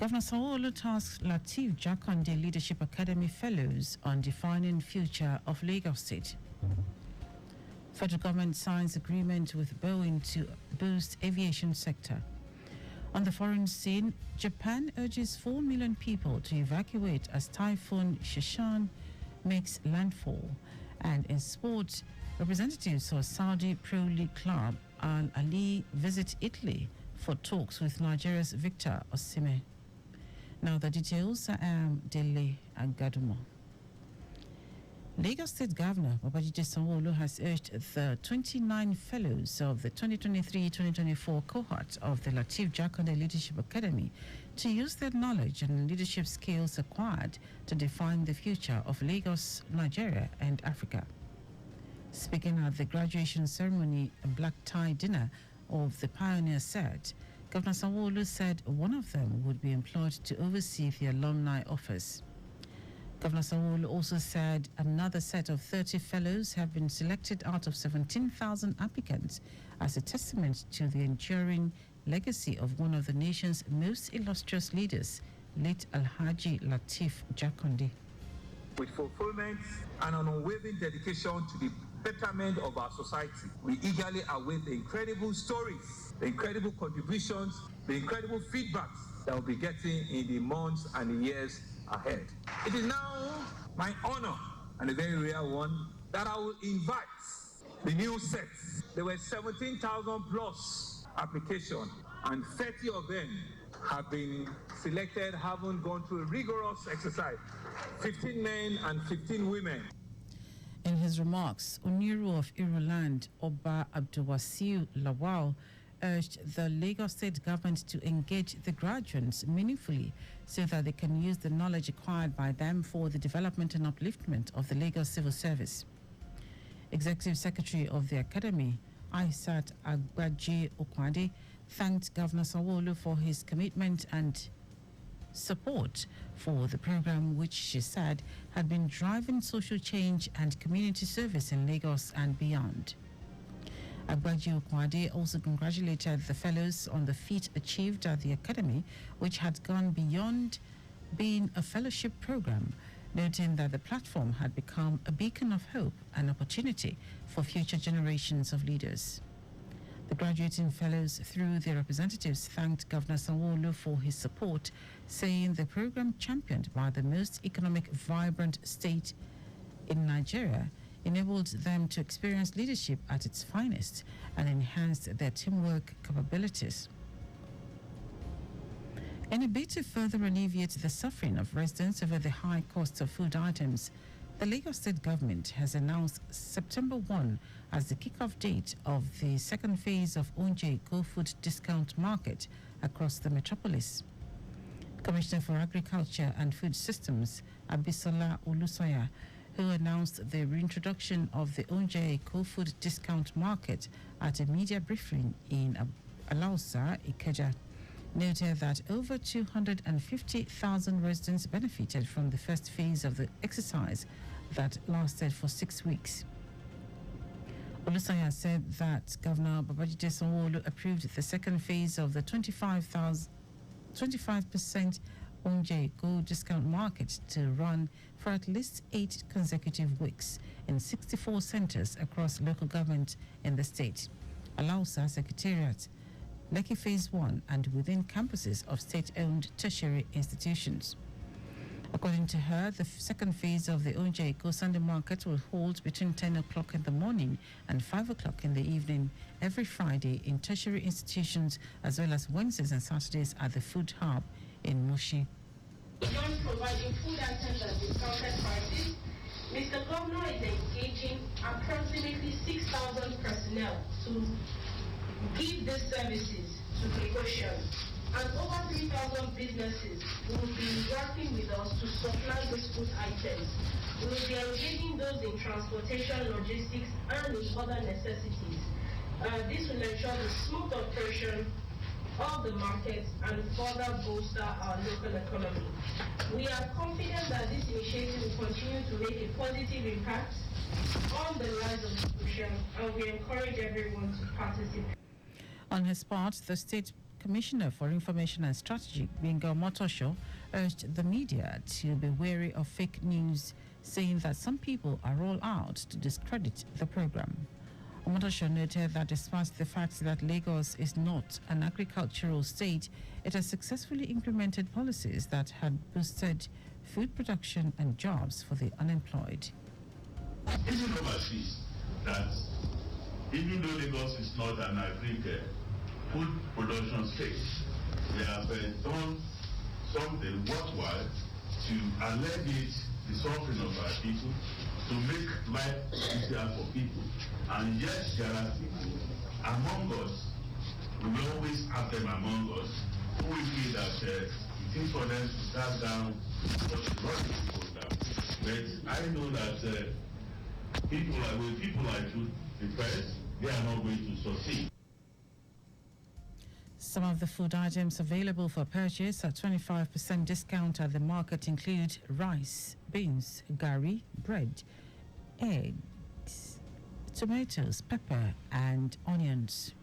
Governor Sanwo-Olu tasked Lateef Jakonde Leadership Academy Fellows on defining future of Lagos State. Federal government signs agreement with Boeing to boost aviation sector. On the foreign scene, Japan urges 4 million people to evacuate as Typhoon Shishan makes landfall. And in sport, representatives of Saudi Pro League club Al Ali visit Italy for talks with Nigeria's Victor Osimhen. Now the details. I am Dele Agadumo. Lagos State Governor Babajide Sanwo-Olu has urged the 29 fellows of the 2023-2024 cohort of the Lateef Jakonde Leadership Academy to use their knowledge and leadership skills acquired to define the future of Lagos, Nigeria, and Africa. Speaking at the graduation ceremony and black tie dinner of the Pioneer set, Governor Sanwo-Olu said one of them would be employed to oversee the alumni office. Governor Sanwo-Olu also said another set of 30 fellows have been selected out of 17,000 applicants as a testament to the enduring legacy of one of the nation's most illustrious leaders, late Alhaji Lateef Jakonde. With fulfillment and an unwavering dedication to the betterment of our society, we eagerly await the incredible stories, the incredible contributions, the incredible feedbacks that we'll be getting in the months and the years ahead. It is now my honor, and a very rare one, that I will invite the new sets. There were 17,000 plus applications, and 30 of them have been selected, haven't gone through a rigorous exercise. 15 men and 15 women. In his remarks, Oniru of Iruland, Oba Abdulwasiu Lawal, urged the Lagos State government to engage the graduates meaningfully so that they can use the knowledge acquired by them for the development and upliftment of the Lagos civil service. Executive Secretary of the Academy, Aisat Agbaje Okwade, thanked Governor Sanwo-Olu for his commitment and support for the program, which she said had been driving social change and community service in Lagos and beyond. Agbaje Okwade also congratulated the fellows on the feat achieved at the academy, which had gone beyond being a fellowship program, noting that the platform had become a beacon of hope and opportunity for future generations of leaders. The graduating fellows, through their representatives, thanked Governor Sanwo-Olu for his support, saying the program, championed by the most economic vibrant state in Nigeria, enabled them to experience leadership at its finest and enhanced their teamwork capabilities. In a bid to further alleviate the suffering of residents over the high cost of food items, the Lagos State government has announced September 1 as the kickoff date of the second phase of Onje Go Food Discount Market across the metropolis. Commissioner for Agriculture and Food Systems, Abisola Olusoya, who announced the reintroduction of the Onje Go Food Discount Market at a media briefing in Alausa, Ikeja, noted that over 250,000 residents benefited from the first phase of the exercise that lasted for 6 weeks. Olusoya said that Governor Babajide Sanwo-Olu approved the second phase of the 25% Onje Go Discount Market to run for at least 8 consecutive weeks in 64 centers across local government in the state, Alausa Secretariat, Lekki Phase 1, and within campuses of state-owned tertiary institutions. According to her, the second phase of the Onje Go Sunday Market will hold between 10 o'clock in the morning and 5 o'clock in the evening every Friday in tertiary institutions, as well as Wednesdays and Saturdays at the Food Hub in Mushi. Beyond providing food items at discounted prices, Mr. Governor is engaging approximately 6,000 personnel to give these services to precaution, and over 3,000 businesses will be working with us to supply these food items. We will be engaging those in transportation, logistics, and in other necessities. This will ensure the smooth operation of the markets and further bolster our local economy. We are confident that this initiative will continue to make a positive impact on the lives of the nation, and we encourage everyone to participate. On his part, the state Commissioner for Information and Strategy, Binga Motosho, urged the media to be wary of fake news, saying that some people are all out to discredit the program. Omotosho noted that despite the fact that Lagos is not an agricultural state, it has successfully implemented policies that had boosted food production and jobs for the unemployed. Is it overseas that even though Lagos is not an food production state, they have done something worthwhile to alleviate the suffering of our people, to make life easier for people. And yes, there are people among us, we will always have them among us, who will feel that it is for them to start down such a program. But I know that people like you, the first, they are not going to succeed. Some of the food items available for purchase at 25% discount at the market include rice, beans, gari, bread, eggs, tomatoes, pepper, and onions.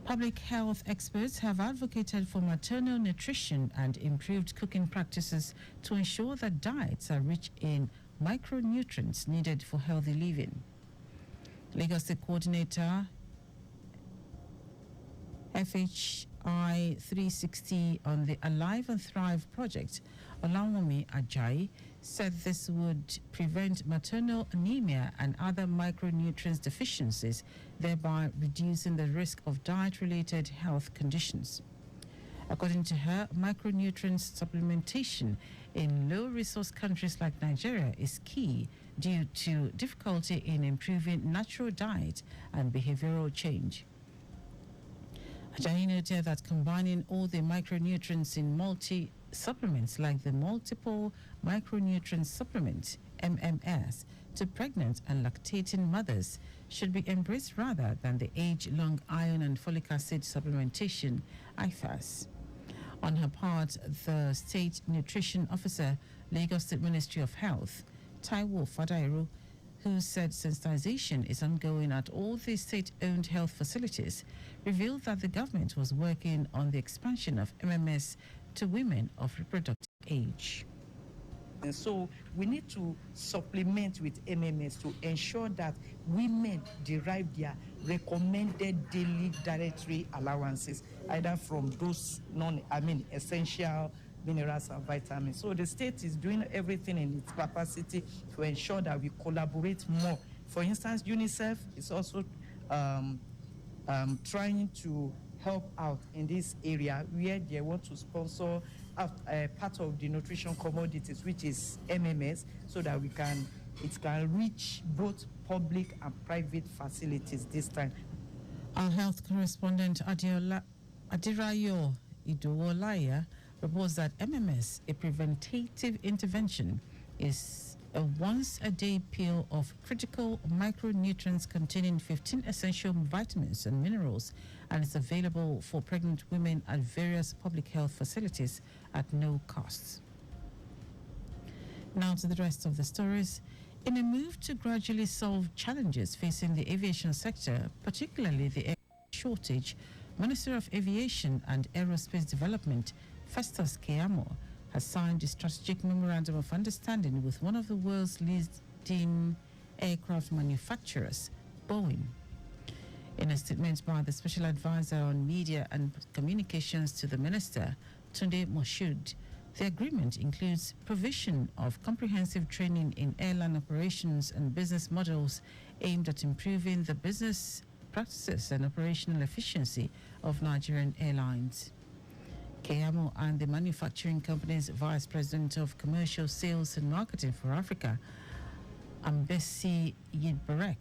Public health experts have advocated for maternal nutrition and improved cooking practices to ensure that diets are rich in micronutrients needed for healthy living. Lagos State Coordinator FHI 360 on the Alive and Thrive project, Olawumi Ajayi, said this would prevent maternal anemia and other micronutrients deficiencies, thereby reducing the risk of diet-related health conditions. According to her, micronutrients supplementation in low-resource countries like Nigeria is key due to difficulty in improving natural diet and behavioral change. Ajayi noted that combining all the micronutrients in multi-supplements like the Multiple Micronutrient Supplement, MMS, to pregnant and lactating mothers should be embraced rather than the age-long iron and folic acid supplementation, IFAS. On her part, the State Nutrition Officer, Lagos State Ministry of Health, Taiwo Fadairu, who said sensitization is ongoing at all the state-owned health facilities, revealed that the government was working on the expansion of MMS to women of reproductive age. And so we need to supplement with MMS to ensure that women derive their recommended daily dietary allowances, either from those essential minerals and vitamins. So the state is doing everything in its capacity to ensure that we collaborate more. For instance, UNICEF is also trying to help out in this area where they want to sponsor part of the nutrition commodities, which is MMS, so that it can reach both public and private facilities this time. Our health correspondent Adirayo Idowolaya reports that MMS, a preventative intervention, is a once-a-day pill of critical micronutrients containing 15 essential vitamins and minerals, and is available for pregnant women at various public health facilities at no cost. Now to the rest of the stories. In a move to gradually solve challenges facing the aviation sector, particularly the air shortage, Minister of Aviation and Aerospace Development, Festus Keyamo, has signed a strategic memorandum of understanding with one of the world's leading aircraft manufacturers, Boeing. In a statement by the Special Advisor on Media and Communications to the Minister, Tunde Moshood, the agreement includes provision of comprehensive training in airline operations and business models aimed at improving the business practices and operational efficiency of Nigerian airlines. Keyamo and the manufacturing company's Vice President of Commercial Sales and Marketing for Africa, Ambesi Yidbarek,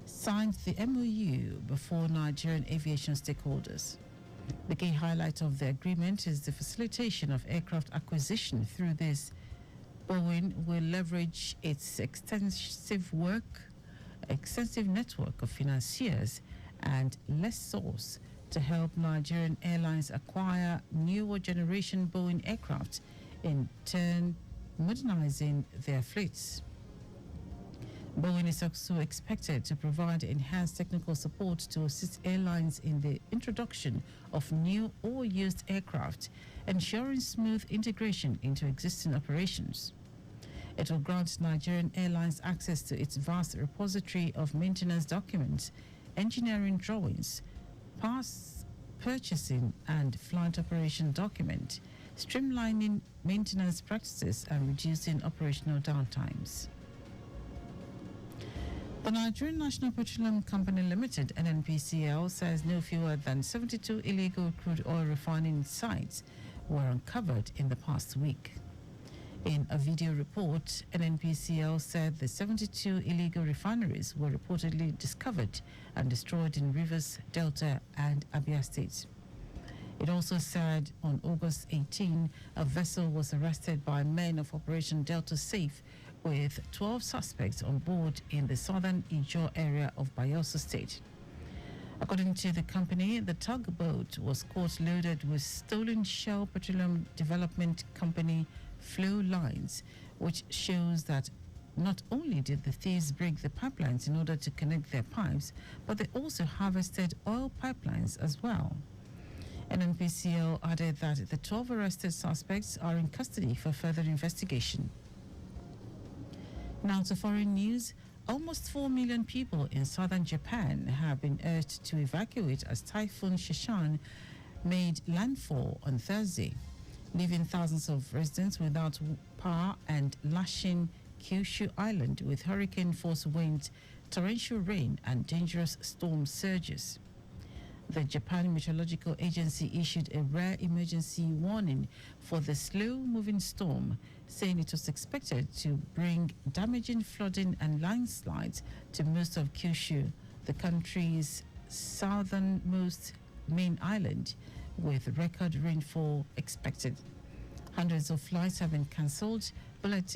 signed the MOU before Nigerian aviation stakeholders. The key highlight of the agreement is the facilitation of aircraft acquisition. Through this, Boeing will leverage its extensive network of financiers and lessors to help Nigerian airlines acquire newer generation Boeing aircraft, in turn modernizing their fleets. Boeing is also expected to provide enhanced technical support to assist airlines in the introduction of new or used aircraft, ensuring smooth integration into existing operations. It will grant Nigerian Airlines access to its vast repository of maintenance documents, engineering drawings, parts purchasing and flight operation document, streamlining maintenance practices and reducing operational downtimes. The Nigerian National Petroleum Company Limited, NNPCL, says no fewer than 72 illegal crude oil refining sites were uncovered in the past week. In a video report, NNPCL said the 72 illegal refineries were reportedly discovered and destroyed in Rivers, Delta, and Abia states. It also said on August 18, a vessel was arrested by men of Operation Delta Safe with 12 suspects on board in the southern Ijaw area of Bayelsa State. According to the company, the tugboat was caught loaded with stolen Shell Petroleum Development Company flow lines, which shows that not only did the thieves break the pipelines in order to connect their pipes, but they also harvested oil pipelines as well. NNPCL added that the 12 arrested suspects are in custody for further investigation. Now to foreign news. Almost 4 million people in southern Japan have been urged to evacuate as Typhoon Shishan made landfall on Thursday, leaving thousands of residents without power and lashing Kyushu Island with hurricane-force winds, torrential rain, and dangerous storm surges. The Japan Meteorological Agency issued a rare emergency warning for the slow-moving storm, saying it was expected to bring damaging flooding and landslides to most of Kyushu, the country's southernmost main island, with record rainfall expected. Hundreds of flights have been cancelled, bullet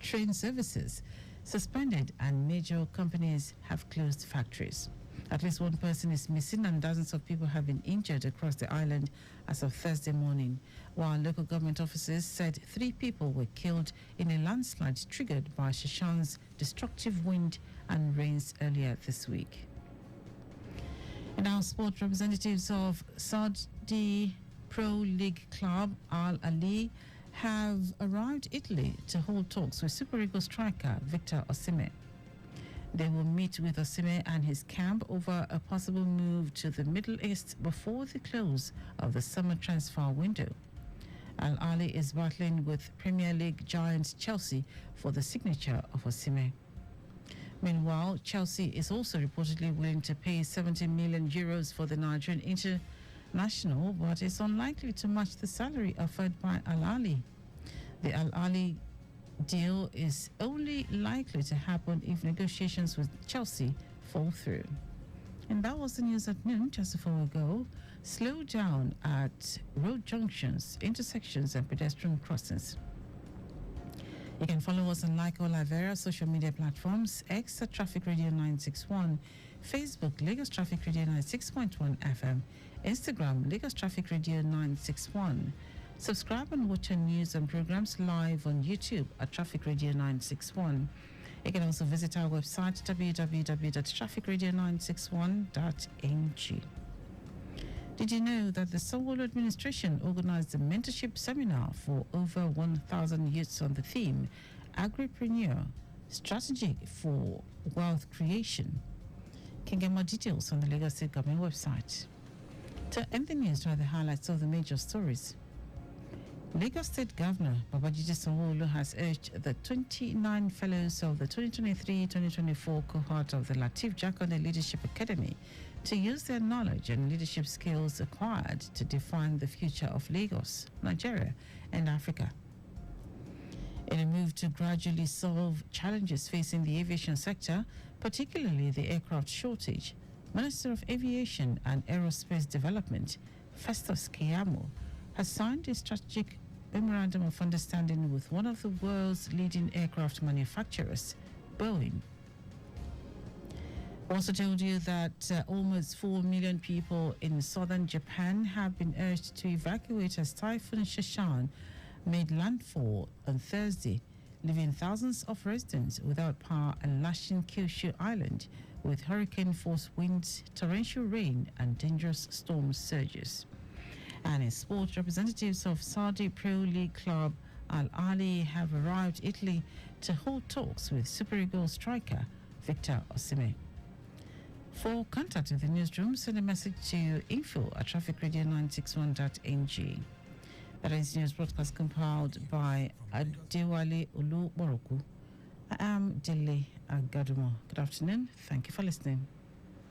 train services suspended, and major companies have closed factories. At least one person is missing and dozens of people have been injured across the island as of Thursday morning, while local government officers said 3 people were killed in a landslide triggered by Shishan's destructive wind and rains earlier this week. And now sport representatives of Saudi Pro League club Al Ahly have arrived Italy to hold talks with Super Eagles striker Victor Osimhen. They will meet with Osimhen and his camp over a possible move to the Middle East before the close of the summer transfer window. Al Ahly is battling with Premier League giant Chelsea for the signature of Osimhen. Meanwhile, Chelsea is also reportedly willing to pay 70 million euros for the Nigerian international, but is unlikely to match the salary offered by Al Ahly. The Al Ahly deal is only likely to happen if negotiations with Chelsea fall through. And that was the news at noon. Just before we go, slow down at road junctions, intersections, and pedestrian crossings. You can follow us on like all our various social media platforms: X at Traffic Radio 961, Facebook Lagos Traffic Radio 96.1 FM, Instagram Lagos Traffic Radio 961. Subscribe and watch our news and programs live on YouTube at Traffic Radio 961. You can also visit our website www.trafficradio961.ng. Did you know that the Sanwo-Olu administration organized a mentorship seminar for over 1,000 youths on the theme Agripreneur, Strategy for Wealth Creation? You can get more details on the Lagos State Government website. To end the news, try the highlights of the major stories. Lagos State Governor Babajide Sanwo-Olu has urged the 29 fellows of the 2023-2024 cohort of the Lateef Jakande Leadership Academy to use their knowledge and leadership skills acquired to define the future of Lagos, Nigeria, and Africa. In a move to gradually solve challenges facing the aviation sector, particularly the aircraft shortage, Minister of Aviation and Aerospace Development, Festus Keyamo, has signed a strategic memorandum of understanding with one of the world's leading aircraft manufacturers, Boeing. We also told you that almost 4 million people in southern Japan have been urged to evacuate as Typhoon Shishan made landfall on Thursday, leaving thousands of residents without power and lashing Kyushu Island with hurricane-force winds, torrential rain, and dangerous storm surges. And in sport, representatives of Saudi Pro League club Al Ahly have arrived Italy to hold talks with Super Eagles striker Victor Osimhen. For contact with the newsroom, send a message to info@trafficradio961.ng. That is news broadcast compiled by Adewale Olu Boroku. I am Dele Agadumo. Good afternoon. Thank you for listening.